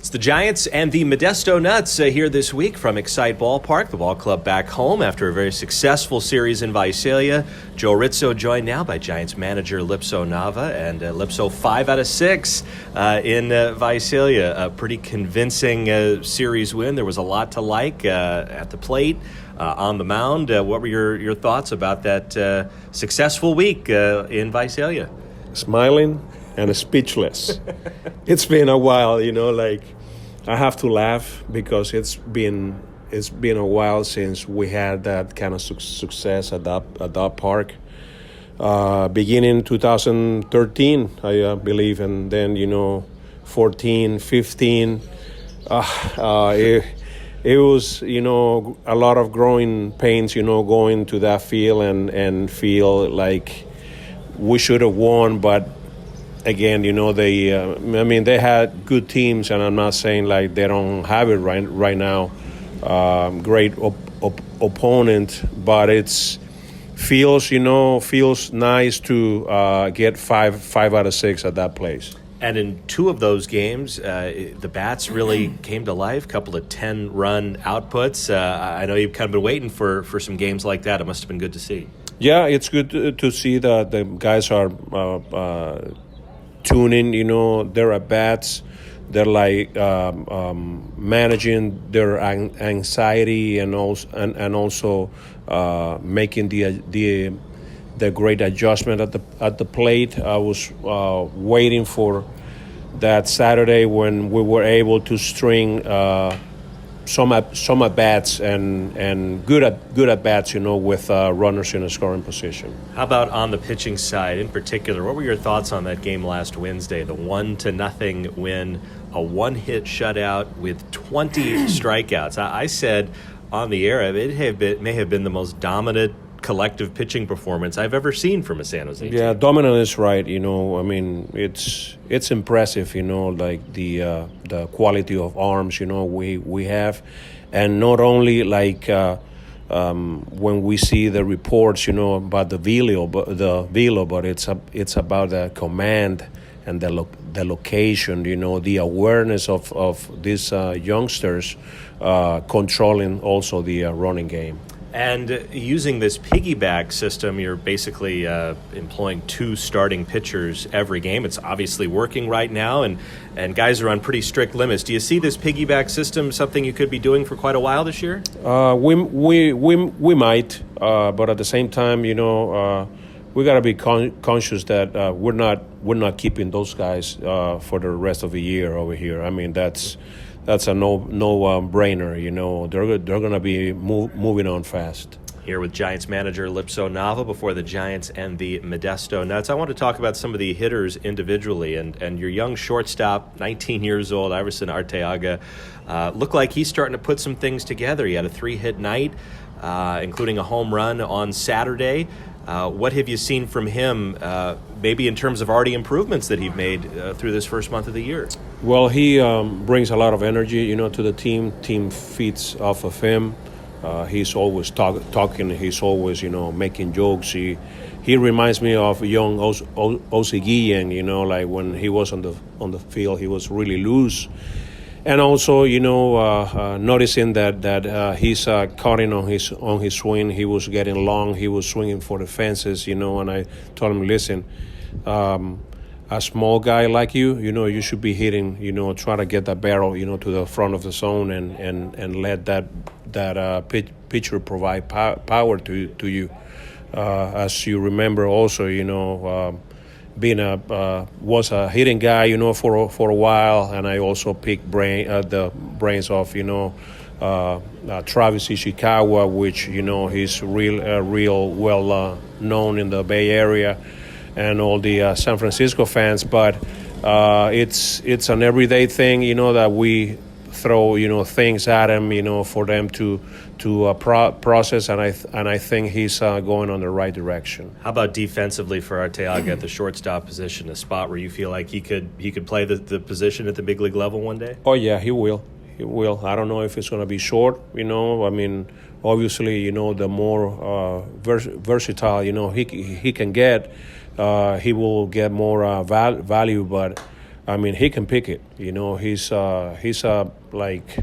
It's the Giants and the Modesto Nuts here this week from Excite Ballpark, the ball club back home after a very successful series in Visalia. Joe Ritzo joined now by Giants manager Lipso Nava, and Lipso 5 out of 6 in Visalia. A pretty convincing series win. There was a lot to like at the plate, on the mound. What were your thoughts about that successful week in Visalia? Smiling and speechless. It's been a while, I have to laugh because it's been a while since we had that kind of success at that park. Beginning 2013, I believe, and then 14, 15. It was a lot of growing pains, going to that field and feel like we should have won, but again, they had good teams, and I'm not saying like they don't have it right now. Great opponent, but it's feels nice to get five out of 6 at that place. And in 2 of those games, the bats really came to life. A couple of 10-run outputs. I know you've kind of been waiting for some games like that. It must have been good to see. Yeah, it's good to see that the guys are tuning, their at-bats. They're like managing their anxiety and also making the great adjustment at the plate. I was waiting for that Saturday when we were able to string some at bats and good at bats, with runners in a scoring position. How about on the pitching side in particular? What were your thoughts on that game last Wednesday? The 1-0 win, a 1-hit shutout with 20 strikeouts. I said on the air it may have been the most dominant collective pitching performance I've ever seen from a San Jose team. Yeah, dominant is right. It's impressive. Like the quality of arms. We have, and not only like when we see the reports. About the velo, but it's about the command and the location. The awareness of these youngsters controlling also the running game. And using this piggyback system, you're basically employing 2 starting pitchers every game. It's obviously working right now, and guys are on pretty strict limits. Do you see this piggyback system something you could be doing for quite a while this year? We might, but at the same time, we got to be conscious that we're not keeping those guys for the rest of the year over here. That's a no-brainer. They're going to be moving on fast. Here with Giants manager Lipso Nava before the Giants and the Modesto Nuts. I want to talk about some of the hitters individually, and your young shortstop, 19 years old, Iverson Arteaga, looked like he's starting to put some things together. He had a 3-hit night, including a home run on Saturday. What have you seen from him, maybe in terms of already improvements that he's made through this first month of the year? Well, he brings a lot of energy, to the team. Team feeds off of him. He's always talking. He's always, making jokes. He reminds me of young Osi Guillen, like when he was on the field, he was really loose. And also, noticing that he's cutting on his swing. He was getting long. He was swinging for the fences, and I told him, listen, a small guy like you should be hitting, try to get that barrel, to the front of the zone and let that pitcher provide power to you. As you remember also, being was a hitting guy, for a while, and I also picked the brains of, Travis Ishikawa, which he's real well known in the Bay Area, and all the San Francisco fans. But it's an everyday thing, that we throw things at him, for them to process, and I think he's going on the right direction. How about defensively for Arteaga at the shortstop position, a spot where you feel like he could play the position at the big league level one day? Oh yeah, he will. I don't know if it's going to be short. Obviously, the more versatile, he can get, he will get more value. But I mean, he can pick it. You know, he's like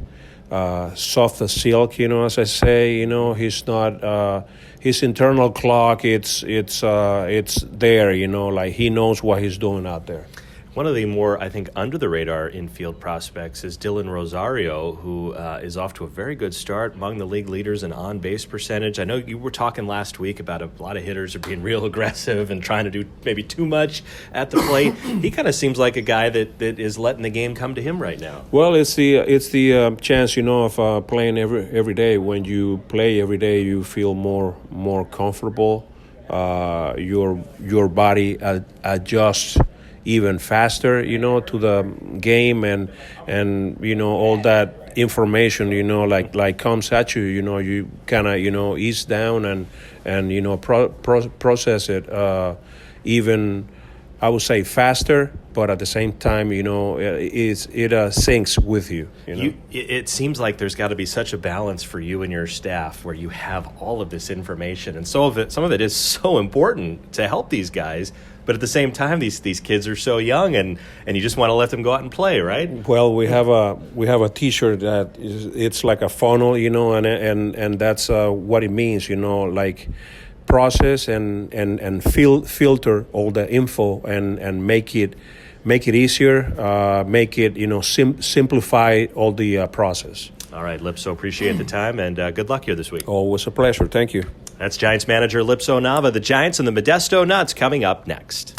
soft as silk. You know, as I say. You know, he's not. His internal clock, it's there. You know, like he knows what he's doing out there. One of the more, I think, under-the-radar infield prospects is Dylan Rosario, who is off to a very good start, among the league leaders in on-base percentage. I know you were talking last week about a lot of hitters are being real aggressive and trying to do maybe too much at the plate. He kind of seems like a guy that is letting the game come to him right now. Well, it's the chance, you know, of playing every day. When you play every day, you feel more comfortable. Your body adjusts even faster, you know, to the game, and you know, all that information, you know, like comes at you, you know, you kind of, you know, ease down and you know, process it even, I would say, faster, but at the same time, you know, it syncs with you. You know, it seems like there's got to be such a balance for you and your staff where you have all of this information, and some of it is so important to help these guys. But at the same time, these kids are so young, and you just want to let them go out and play, right? Well, we have a T-shirt that it's like a funnel, you know, and that's what it means, you know, like process and filter all the info and make it easier, make it, you know, simplify all the process. All right, Lipso, appreciate the time, and good luck here this week. Always a pleasure. Thank you. That's Giants manager Lipso Nava. The Giants and the Modesto Nuts coming up next.